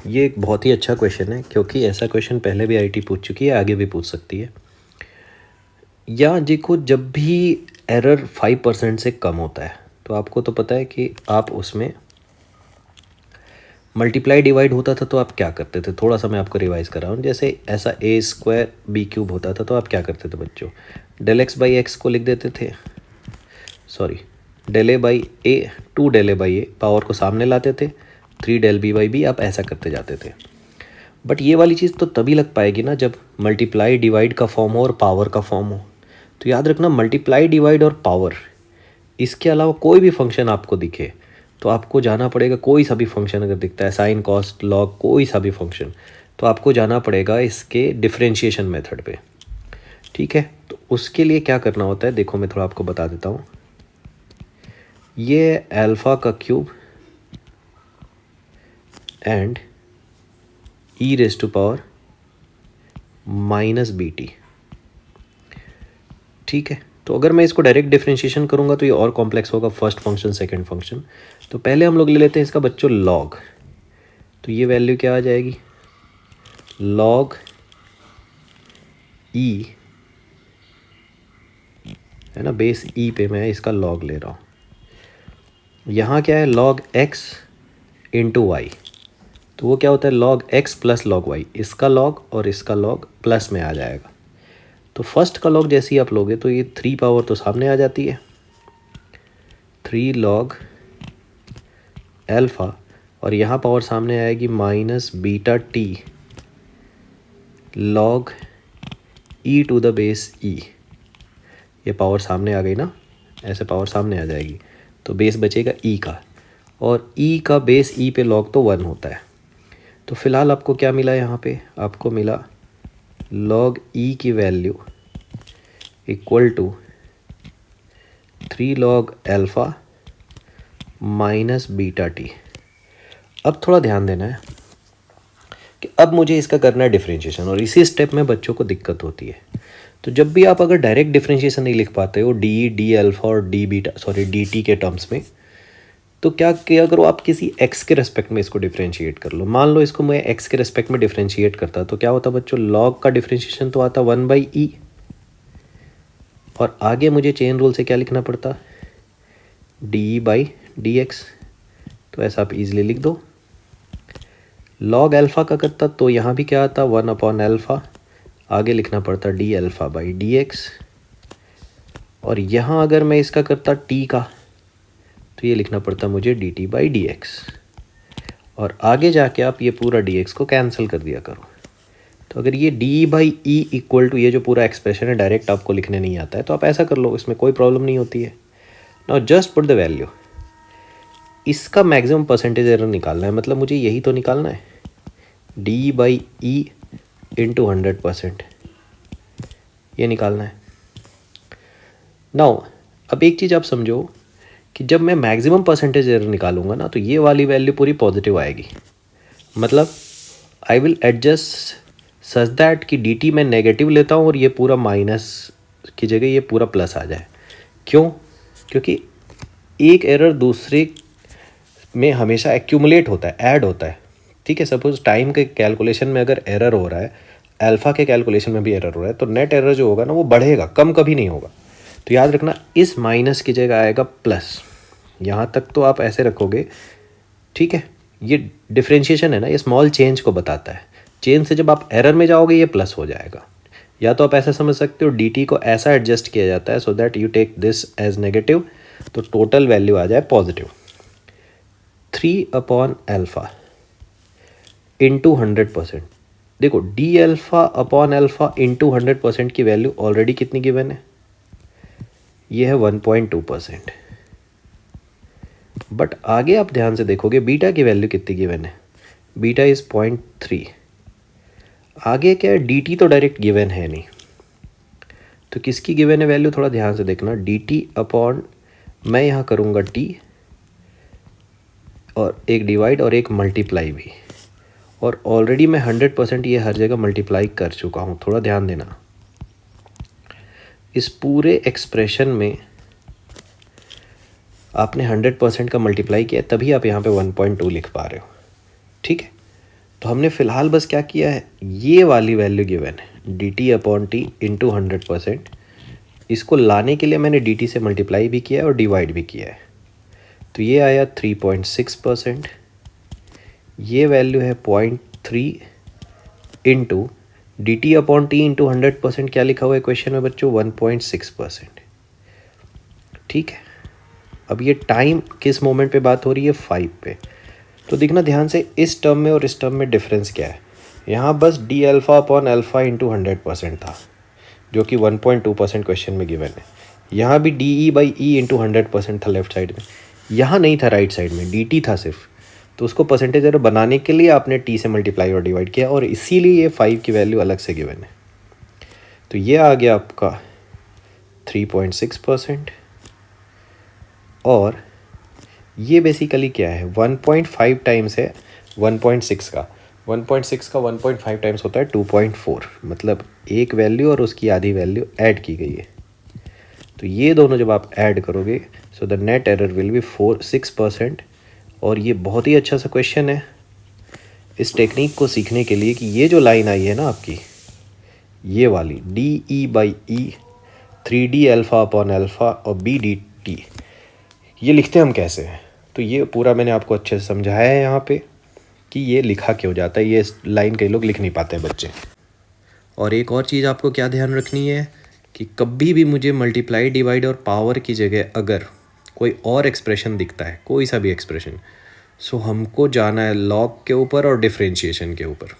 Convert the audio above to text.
ये एक बहुत ही अच्छा क्वेश्चन है, क्योंकि ऐसा क्वेश्चन पहले भी आईटी पूछ चुकी है, आगे भी पूछ सकती है। या देखो, जब भी एरर 5% से कम होता है तो आपको तो पता है कि आप उसमें मल्टीप्लाई डिवाइड होता था तो आप क्या करते थे। थोड़ा सा मैं आपको रिवाइज कर रहा हूँ। जैसे ऐसा ए स्क्वायर बी क्यूब होता था तो आप क्या करते थे बच्चों, डेल एक्स बाई एक्स को लिख देते थे, sorry del A by A, 2 del A by A, power को सामने लाते थे, 3 डेल बी बाई बी, आप ऐसा करते जाते थे। बट ये वाली चीज़ तो तभी लग पाएगी ना जब मल्टीप्लाई डिवाइड का फॉर्म हो और पावर का फॉर्म हो। तो याद रखना, मल्टीप्लाई डिवाइड और पावर, इसके अलावा कोई भी फंक्शन आपको दिखे तो आपको जाना पड़ेगा, कोई सा भी फंक्शन अगर दिखता है, साइन कॉस्ट लॉग कोई सा भी फंक्शन, तो आपको जाना पड़ेगा इसके डिफरेंशिएशन मेथड पे। ठीक है, तो उसके लिए क्या करना होता है, देखो मैं थोड़ा आपको बता देता हूँ। ये अल्फ़ा का cube and E raise to power minus B T. ठीक है, तो अगर मैं इसको डायरेक्ट डिफरेंशिएशन करूँगा तो ये और कॉम्प्लेक्स होगा, फर्स्ट फंक्शन सेकंड फंक्शन। तो पहले हम लोग ले लेते हैं इसका बच्चों लॉग। तो ये वैल्यू क्या आ जाएगी, लॉग ई, है ना, बेस ई पे मैं इसका लॉग ले रहा हूँ। यहाँ क्या है, लॉग एक्स इंटू वाई, तो वो क्या होता है, log X plus log Y, इसका लॉग और इसका लॉग प्लस में आ जाएगा। तो फर्स्ट का लॉग जैसे ही आप लोगे तो ये 3 पावर तो सामने आ जाती है, 3 लॉग एल्फ़ा, और यहाँ पावर सामने आएगी minus beta T log E to the base E. ये पावर सामने आ गई ना, ऐसे पावर सामने आ जाएगी तो बेस बचेगा ई का, और ई का बेस ई पे लॉग तो 1 होता है। तो फिलहाल आपको क्या मिला, यहाँ पे आपको मिला लॉग ई की value equal to 3 log alpha minus beta T. अब थोड़ा ध्यान देना है कि अब मुझे इसका करना है डिफरेंशिएशन, और इसी स्टेप में बच्चों को दिक्कत होती है। तो जब भी आप अगर डायरेक्ट डिफरेंशिएशन नहीं लिख पाते हो डी डी अल्फ़ा और D beta, sorry D T के टर्म्स में, तो क्या किया करो, आप किसी एक्स के रेस्पेक्ट में इसको डिफरेंशिएट कर लो। मान लो इसको मैं एक्स के रेस्पेक्ट में डिफरेंशिएट करता तो क्या होता बच्चों, लॉग का डिफरेंशिएशन तो आता 1 बाई ई, और आगे मुझे चेन रूल से क्या लिखना पड़ता, डी बाई डी एक्स। तो ऐसा आप इजीली लिख दो। लॉग अल्फ़ा का करता तो यहाँ भी क्या आता, 1 अपॉन अल्फ़ा, आगे लिखना पड़ता D alpha by D x, और यहाँ अगर मैं इसका करता टी का तो ये लिखना पड़ता मुझे D T by D x, और आगे जाके आप ये पूरा डी एक्स को कैंसिल कर दिया करो। तो अगर ये D by E equal to, ये जो पूरा एक्सप्रेशन है डायरेक्ट आपको लिखने नहीं आता है तो आप ऐसा कर लो, इसमें कोई प्रॉब्लम नहीं होती है। Now just put the value, इसका मैक्सिमम परसेंटेज एरर निकालना है, मतलब मुझे यही तो निकालना है, डी बाई ई इंटू 100%, ये निकालना है। नाउ अब एक चीज़ आप समझो कि जब मैं मैक्सिमम परसेंटेज एरर निकालूंगा ना तो ये वाली वैल्यू पूरी पॉजिटिव आएगी, मतलब I will adjust such that कि डी टी मैं नेगेटिव लेता हूँ और ये पूरा माइनस की जगह ये पूरा प्लस आ जाए। क्यों, क्योंकि एक एरर दूसरे में हमेशा एक्यूमुलेट होता है, ऐड होता है। ठीक है, सपोज टाइम के कैलकुलेशन में अगर एरर हो रहा है, अल्फ़ा के कैलकुलेशन में भी एरर हो रहा है, तो नेट एरर जो होगा ना वो बढ़ेगा, कम कभी नहीं होगा। तो याद रखना, इस माइनस की जगह आएगा प्लस, यहाँ तक तो आप ऐसे रखोगे। ठीक है, ये डिफरेंशिएशन है ना, ये स्मॉल चेंज को बताता है। चेंज से जब आप एरर में जाओगे ये प्लस हो जाएगा। या तो आप ऐसा समझ सकते हो, डी टी को ऐसा एडजस्ट किया जाता है so that you take this as negative, तो टोटल वैल्यू आ जाए पॉजिटिव। 3 अपॉन अल्फ़ा इंटू 100%, देखो D alpha upon alpha into 100% की वैल्यू ऑलरेडी कितनी गिवन है, ये है 1.2%। बट आगे आप ध्यान से देखोगे बीटा की वैल्यू कितनी गिवन है, बीटा इज़ 0.3। आगे क्या है, डी टी तो डायरेक्ट गिवन है नहीं, तो किसकी गिवन है वैल्यू, थोड़ा ध्यान से देखना, डी टी अपॉन, मैं यहाँ करूँगा टी और एक डिवाइड और एक मल्टीप्लाई भी, और ऑलरेडी मैं 100% ये हर जगह मल्टीप्लाई कर चुका हूँ। थोड़ा ध्यान देना, इस पूरे एक्सप्रेशन में आपने 100% का मल्टीप्लाई किया, तभी आप यहाँ पे 1.2 लिख पा रहे हो। ठीक है, तो हमने फ़िलहाल बस क्या किया है, ये वाली वैल्यू गिवन है dt/t इंटू 100%, इसको लाने के लिए मैंने dt से मल्टीप्लाई भी किया है और डिवाइड भी किया है। तो ये आया 3.6%, ये वैल्यू है 0.3 इंटू dt/t इंटू 100%, क्या लिखा हुआ है क्वेश्चन में बच्चों, 1.6%। ठीक है, अब ये टाइम किस मोमेंट पे बात हो रही है, 5 पे। तो देखना ध्यान से, इस टर्म में और इस टर्म में डिफरेंस क्या है। यहाँ बस d∝/α इंटू 100% था, जो कि 1.2% क्वेश्चन में गिवन है। यहाँ भी de/e इंटू 100% था लेफ्ट साइड में, यहाँ नहीं था राइट साइड में, dt था सिर्फ। तो उसको परसेंटेज एरर बनाने के लिए आपने t से मल्टीप्लाई और डिवाइड किया, और इसीलिए ये 5 की वैल्यू अलग से गिवन है। तो ये आ गया आपका 3.6%, और ये बेसिकली क्या है, 1.5 टाइम्स है 1.6 का। 1.6 का 1.5 टाइम्स होता है 2.4, मतलब एक वैल्यू और उसकी आधी वैल्यू ऐड की गई है। तो ये दोनों जब आप ऐड करोगे, so the net error will be 6%। और ये बहुत ही अच्छा सा क्वेश्चन है इस टेक्निक को सीखने के लिए, कि ये जो लाइन आई है ना आपकी, ये वाली de/e 3d∝/α और b/dt, ये लिखते हम कैसे हैं। तो ये पूरा मैंने आपको अच्छे से समझाया है यहाँ पे कि ये लिखा क्यों जाता है। ये लाइन कई लोग लिख नहीं पाते हैं बच्चे। और एक और चीज़ आपको क्या ध्यान रखनी है कि कभी भी मुझे मल्टीप्लाई, डिवाइड और पावर की जगह अगर कोई और एक्सप्रेशन दिखता है, कोई सा भी एक्सप्रेशन, सो हमको जाना है लॉग के ऊपर और डिफरेंशिएशन के ऊपर।